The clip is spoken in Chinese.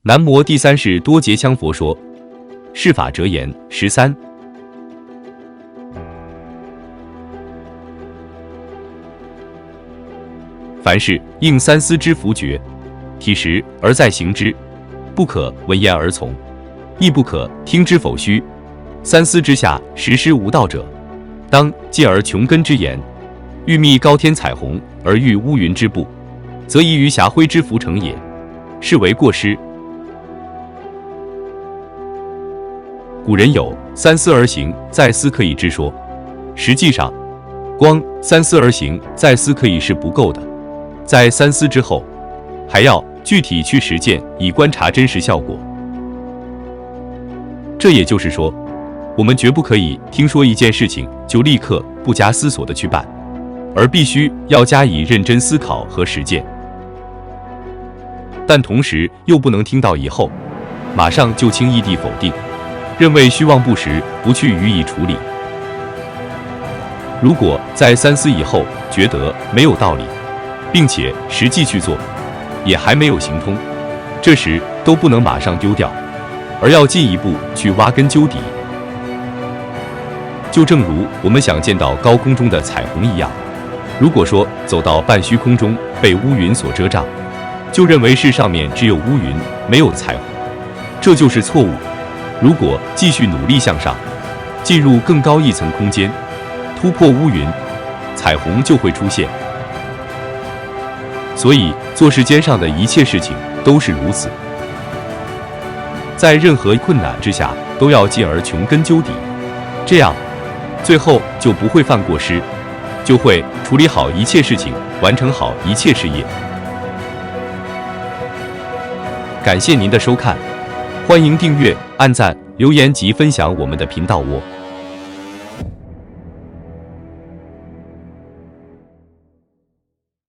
南摩第三世多杰羌佛说，是法折言13。凡事应三思之弗决，体实而再行之，不可闻言而从，亦不可听之否虚。三思之下，实施无道者，当进而穷根之言。欲觅高天彩虹，而遇乌云之布，则宜于霞辉之浮成也，是为过失。古人有三思而行，再思可以之说，实际上，光三思而行，再思可以是不够的，在三思之后，还要具体去实践，以观察真实效果。这也就是说，我们绝不可以听说一件事情就立刻不加思索的去办，而必须要加以认真思考和实践。但同时又不能听到以后，马上就轻易地否定，认为虚妄不实，不去予以处理。如果在三思以后觉得没有道理，并且实际去做，也还没有行通，这时都不能马上丢掉，而要进一步去挖根究底。就正如我们想见到高空中的彩虹一样，如果说走到半虚空中被乌云所遮障，就认为是上面只有乌云，没有彩虹，这就是错误。如果继续努力向上，进入更高一层空间，突破乌云，彩虹就会出现。所以做世间上的一切事情都是如此，在任何困难之下都要进而穷根究底，这样最后就不会犯过失，就会处理好一切事情，完成好一切事业。感谢您的收看，欢迎订阅、按赞、留言及分享我们的频道哦。